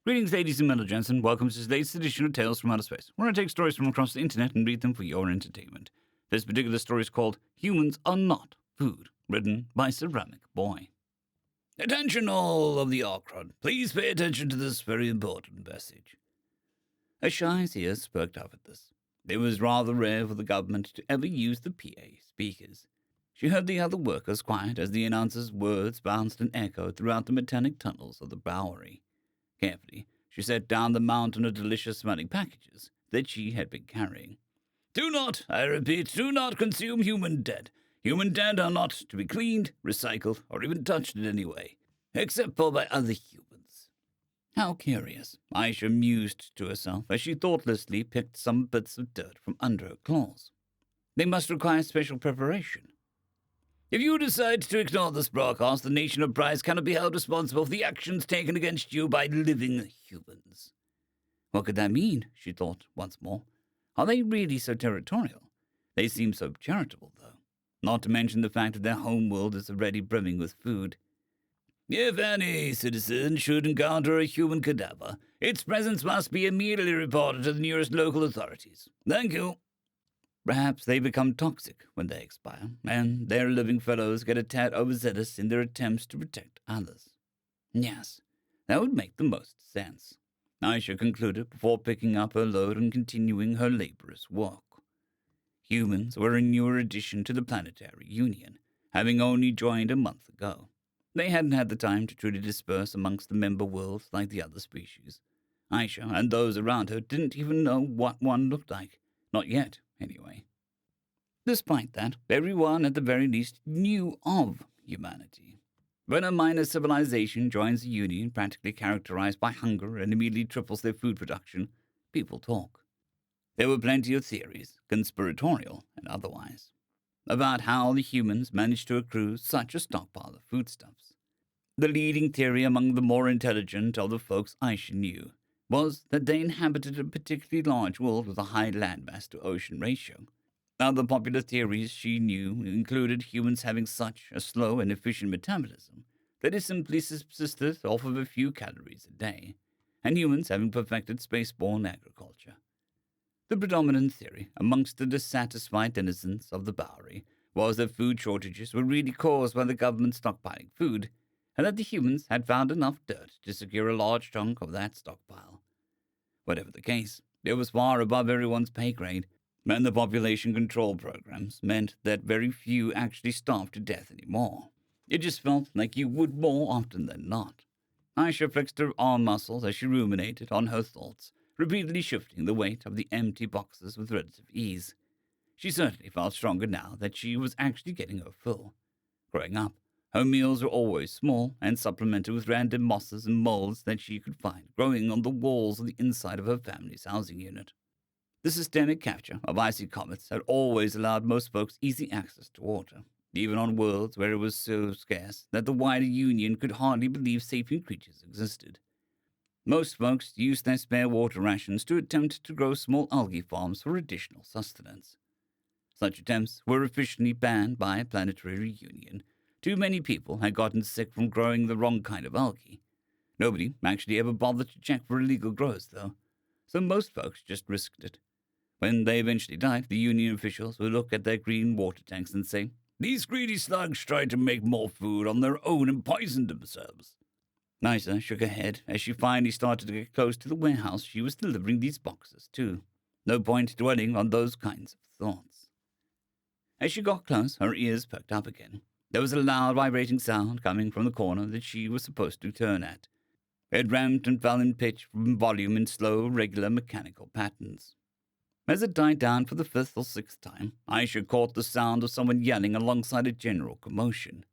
Greetings, ladies and gents, and welcome to today's edition of Tales from Outer Space, where I take stories from across the internet and read them for your entertainment. This particular story is called Humans Are Not Food, written by Ceramic Boy. Attention all of the Arkrod. Please pay attention to this very important message. A shy's ears perked up at this. It was rather rare for the government to ever use the PA speakers. She heard the other workers quiet as the announcer's words bounced and echoed throughout the metallic tunnels of the Bowery. Carefully, she set down the mountain of delicious-smelling packages that she had been carrying. Do not, I repeat, do not consume human dead. Human dead are not to be cleaned, recycled, or even touched in any way, except for by other humans. How curious, Aisha mused to herself as she thoughtlessly picked some bits of dirt from under her claws. They must require special preparation. If you decide to ignore this broadcast, the nation of Bryce cannot be held responsible for the actions taken against you by living humans. What could that mean? She thought once more. Are they really so territorial? They seem so charitable, though. Not to mention the fact that their home world is already brimming with food. If any citizen should encounter a human cadaver, its presence must be immediately reported to the nearest local authorities. Thank you. Perhaps they become toxic when they expire, and their living fellows get a tad overzealous in their attempts to protect others. Yes, that would make the most sense, Aisha concluded before picking up her load and continuing her laborious walk. Humans were a newer addition to the Planetary Union, having only joined a month ago. They hadn't had the time to truly disperse amongst the member worlds like the other species. Aisha and those around her didn't even know what one looked like. Not yet, anyway. Despite that, everyone at the very least knew of humanity. When a minor civilization joins a union practically characterized by hunger and immediately triples their food production, people talk. There were plenty of theories, conspiratorial and otherwise, about how the humans managed to accrue such a stockpile of foodstuffs. The leading theory among the more intelligent of the folks Aisha knew was that they inhabited a particularly large world with a high landmass to ocean ratio. Other popular theories she knew included humans having such a slow and efficient metabolism that they simply subsisted off of a few calories a day, and humans having perfected spaceborne agriculture. The predominant theory amongst the dissatisfied denizens of the Bowery was that food shortages were really caused by the government stockpiling food, and that the humans had found enough dirt to secure a large chunk of that stockpile. Whatever the case, it was far above everyone's pay grade, and the population control programs meant that very few actually starved to death anymore. It just felt like you would more often than not. Aisha flexed her arm muscles as she ruminated on her thoughts, repeatedly shifting the weight of the empty boxes with relative ease. She certainly felt stronger now that she was actually getting her fill. Growing up, her meals were always small and supplemented with random mosses and molds that she could find growing on the walls of the inside of her family's housing unit. The systemic capture of icy comets had always allowed most folks easy access to water, even on worlds where it was so scarce that the wider Union could hardly believe sapient creatures existed. Most folks used their spare water rations to attempt to grow small algae farms for additional sustenance. Such attempts were officially banned by a Planetary Union. Too many people had gotten sick from growing the wrong kind of algae. Nobody actually ever bothered to check for illegal growth, though, so most folks just risked it. When they eventually died, the Union officials would look at their green water tanks and say, "These greedy slugs tried to make more food on their own and poisoned themselves." Nisa shook her head as she finally started to get close to the warehouse she was delivering these boxes to. No point dwelling on those kinds of thoughts. As she got close, her ears perked up again. There was a loud vibrating sound coming from the corner that she was supposed to turn at. It ramped and fell in pitch from volume in slow, regular mechanical patterns. As it died down for the fifth or sixth time, Aisha caught the sound of someone yelling alongside a general commotion.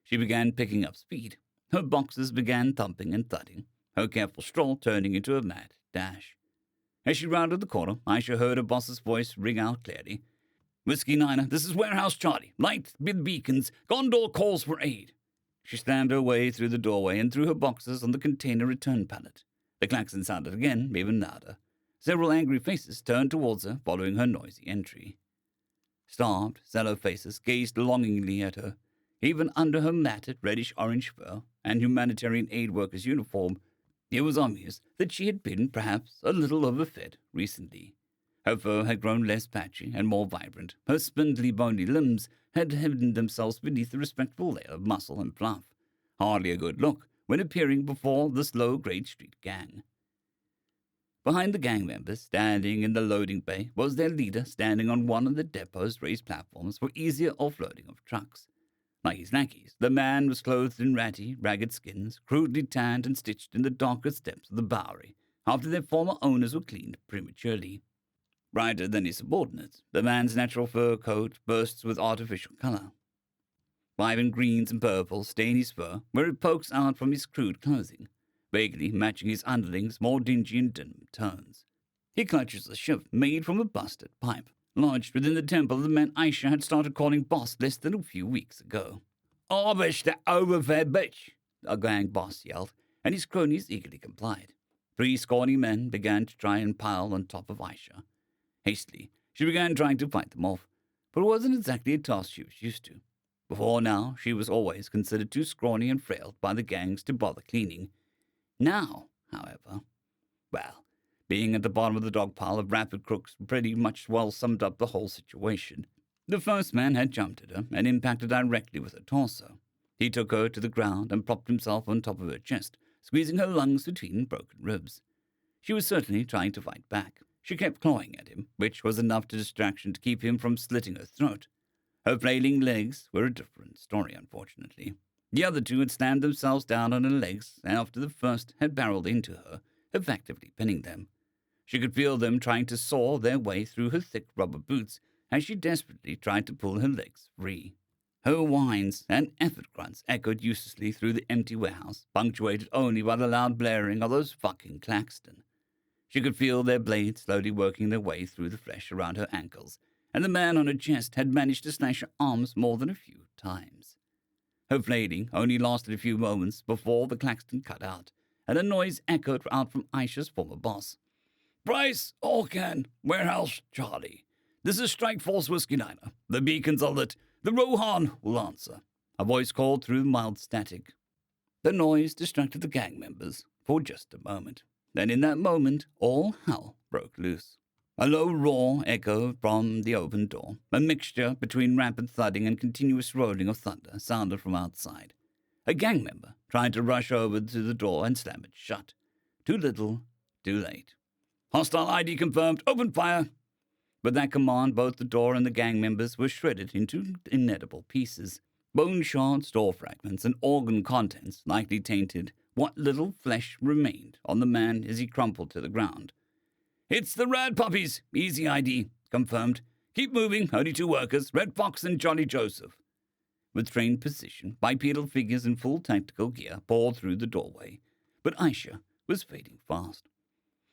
She began picking up speed. Her boxes began thumping and thudding, her careful stroll turning into a mad dash. As she rounded the corner, Aisha heard her boss's voice ring out clearly. "Whiskey Niner, this is Warehouse Charlie. Light with beacons. Gondor calls for aid." She slammed her way through the doorway and threw her boxes on the container return pallet. The klaxon sounded again, even louder. Several angry faces turned towards her, following her noisy entry. Starved, sallow faces gazed longingly at her. Even under her matted reddish-orange fur and humanitarian aid worker's uniform, It was obvious that she had been perhaps a little overfed recently. Her fur had grown less patchy and more vibrant. Her spindly, bony limbs had hidden themselves beneath a respectable layer of muscle and fluff. Hardly a good look when appearing before this low-grade street gang. Behind the gang members, standing in the loading bay, was their leader standing on one of the depot's raised platforms for easier offloading of trucks. Like his lackeys, the man was clothed in ratty, ragged skins, crudely tanned and stitched in the darkest depths of the Bowery, after their former owners were cleaned prematurely. Brighter than his subordinates, the man's natural fur coat bursts with artificial color. Vibrant greens and purples stain his fur where it pokes out from his crude clothing, vaguely matching his underlings' more dingy and denim tones. He clutches a shiv made from a busted pipe, lodged within the temple of the man Aisha had started calling boss less than a few weeks ago. "Arbish, that overfed bitch!" a gang boss yelled, and his cronies eagerly complied. 3 scrawny men began to try and pile on top of Aisha. Hastily, she began trying to fight them off, but it wasn't exactly a task she was used to. Before now, she was always considered too scrawny and frail by the gangs to bother cleaning. Now, however, well, being at the bottom of the dog pile of rapid crooks pretty much well summed up the whole situation. The first man had jumped at her and impacted directly with her torso. He took her to the ground and propped himself on top of her chest, squeezing her lungs between broken ribs. She was certainly trying to fight back. She kept clawing at him, which was enough distraction to keep him from slitting her throat. Her flailing legs were a different story, unfortunately. The other 2 had slammed themselves down on her legs after the first had barreled into her, effectively pinning them. She could feel them trying to saw their way through her thick rubber boots as she desperately tried to pull her legs free. Her whines and effort grunts echoed uselessly through the empty warehouse, punctuated only by the loud blaring of those fucking Claxton. She could feel their blades slowly working their way through the flesh around her ankles, and the man on her chest had managed to slash her arms more than a few times. Her flailing only lasted a few moments before the Claxton cut out, and a noise echoed out from Aisha's former boss. "Bryce, Orcan, Warehouse Charlie. This is Strike Force Whiskey Niner. The beacons are lit. The Rohan will answer," a voice called through mild static. The noise distracted the gang members for just a moment. Then in that moment, all hell broke loose. A low roar echoed from the open door. A mixture between rapid thudding and continuous rolling of thunder sounded from outside. A gang member tried to rush over to the door and slam it shut. Too little, too late. "Hostile ID confirmed. Open fire!" With that command, both the door and the gang members were shredded into inedible pieces. Bone shards, door fragments, and organ contents likely tainted what little flesh remained on the man as he crumpled to the ground. "It's the Rad Puppies. Easy ID. Confirmed. Keep moving. Only 2 workers. Red Fox and Jolly Joseph." With trained precision, bipedal figures in full tactical gear poured through the doorway. But Aisha was fading fast.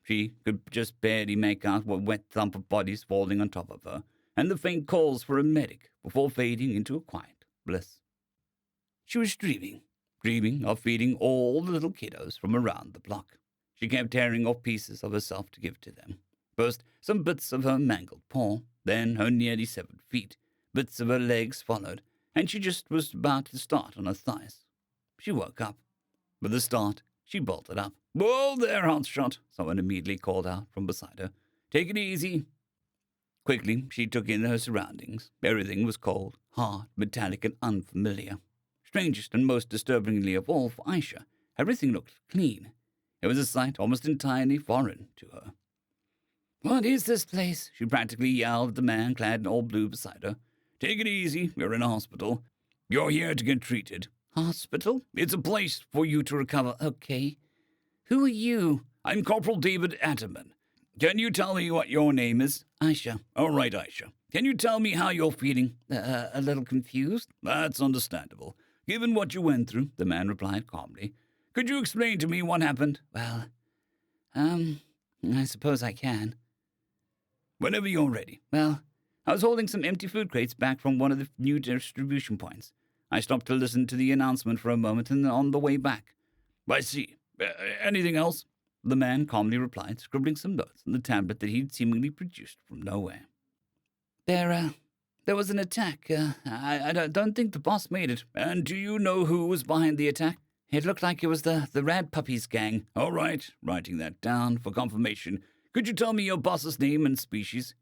She could just barely make out what wet thump of bodies falling on top of her, and the faint calls for a medic before fading into a quiet bliss. She was dreaming of feeding all the little kiddos from around the block. She kept tearing off pieces of herself to give to them. First, some bits of her mangled paw, then her nearly severed feet. Bits of her legs followed, and she just was about to start on her thighs. She woke up. With a start, she bolted up. "Whoa there, hotshot," someone immediately called out from beside her. "Take it easy." Quickly, she took in her surroundings. Everything was cold, hard, metallic, and unfamiliar. Strangest and most disturbingly of all for Aisha, everything looked clean. It was a sight almost entirely foreign to her. "What is this place?" she practically yelled at the man clad in all blue beside her. "Take it easy. We're in a hospital. You're here to get treated." "Hospital?" "It's a place for you to recover." "Okay. Who are you?" "I'm Corporal David Atterman. Can you tell me what your name is?" "Aisha." "All right, Aisha. Can you tell me how you're feeling?" A little confused." "That's understandable, given what you went through," the man replied calmly. "Could you explain to me what happened?" "Well, I suppose I can." "Whenever you're ready." "Well, I was holding some empty food crates back from one of the new distribution points. I stopped to listen to the announcement for a moment and on the way back." "I see. Anything else?" The man calmly replied, scribbling some notes on the tablet that he'd seemingly produced from nowhere. There was an attack. I don't think the boss made it." "And do you know who was behind the attack?" It looked like it was the Rad Puppies gang. All right, writing that down for confirmation. Could you tell me your boss's name and species?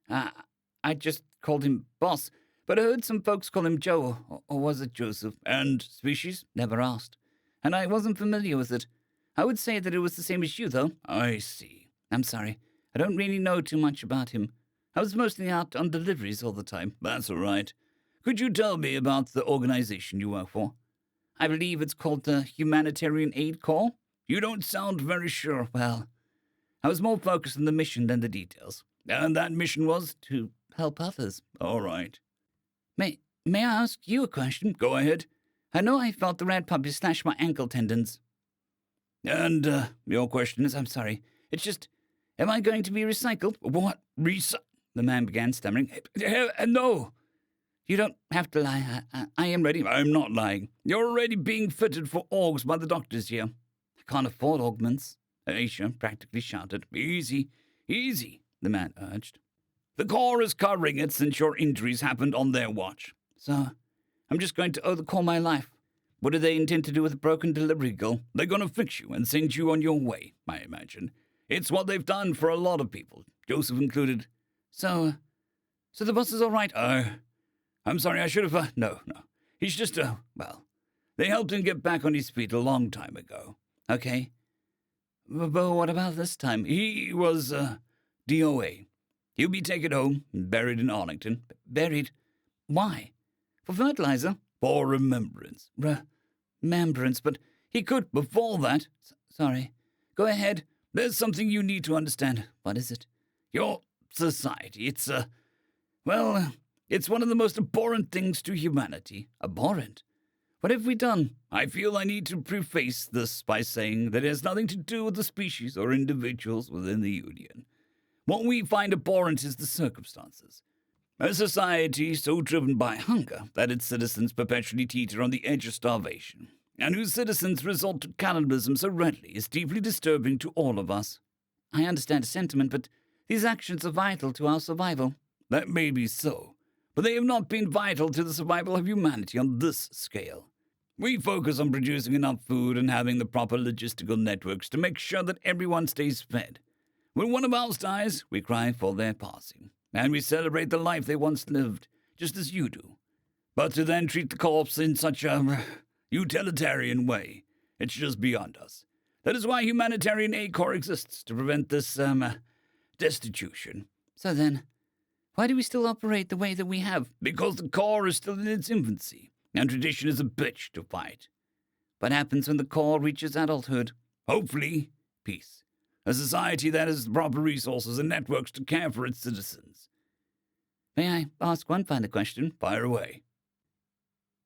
I just called him Boss, but I heard some folks call him Joe, or was it Joseph? And species? Never asked. And I wasn't familiar with it. I would say that it was the same as you, though. I see. I'm sorry. I don't really know too much about him. I was mostly out on deliveries all the time. That's all right. Could you tell me about the organization you work for? I believe it's called the Humanitarian Aid Corps. You don't sound very sure. Well, I was more focused on the mission than the details. And that mission was? To help others. All right. May I ask you a question? Go ahead. I know I felt the Rad Puppy slash my ankle tendons. And, your question is? I'm sorry. It's just, am I going to be recycled? What? The man began stammering. No. You don't have to lie. I am ready. I'm not lying. You're already being fitted for orgs by the doctors here. I can't afford augments. Aisha practically shouted. Easy, easy, the man urged. The Corps is covering it since your injuries happened on their watch. So, I'm just going to owe the Corps my life. What do they intend to do with a broken delivery girl? They're going to fix you and send you on your way, I imagine. It's what they've done for a lot of people, Joseph included. So the boss is all right? I'm sorry, I should have, no. He's just, well, they helped him get back on his feet a long time ago. Okay. But what about this time? He was, DOA. He'll be taken home and buried in Arlington. Buried? Why? For fertilizer? For remembrance. Remembrance, but he could before that. Sorry. Go ahead. There's something you need to understand. What is it? Your society. It's, well, it's one of the most abhorrent things to humanity. Abhorrent? What have we done? I feel I need to preface this by saying that it has nothing to do with the species or individuals within the Union. What we find abhorrent is the circumstances. A society so driven by hunger that its citizens perpetually teeter on the edge of starvation, and whose citizens resort to cannibalism so readily is deeply disturbing to all of us. I understand the sentiment, but these actions are vital to our survival. That may be so, but they have not been vital to the survival of humanity on this scale. We focus on producing enough food and having the proper logistical networks to make sure that everyone stays fed. When one of ours dies, we cry for their passing, and we celebrate the life they once lived, just as you do. But to then treat the corpse in such a utilitarian way, it's just beyond us. That is why Humanitarian Aid Corps exists, to prevent this, destitution. So then, why do we still operate the way that we have? Because the Corps is still in its infancy, and tradition is a bitch to fight. What happens when the Corps reaches adulthood? Hopefully, peace. A society that has the proper resources and networks to care for its citizens. May I ask one final question? Fire away.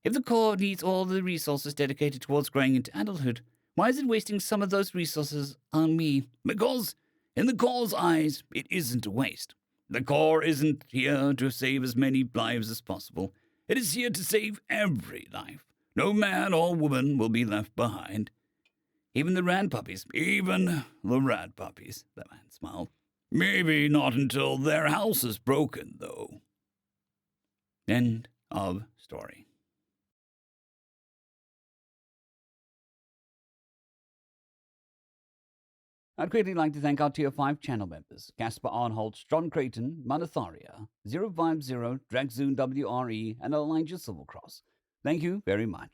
If the Corps needs all the resources dedicated towards growing into adulthood, why is it wasting some of those resources on me? Because, in the Corps' eyes, it isn't a waste. The Corps isn't here to save as many lives as possible. It is here to save every life. No man or woman will be left behind. Even the Rad Puppies. Even the Rad Puppies, the man smiled. Maybe not until their house is broken, though. End of story. I'd greatly like to thank our Tier 5 channel members, Casper Arnholt, John Creighton, Manatharia, 050, Dragzoon WRE, and Elijah Silvercross. Thank you very much.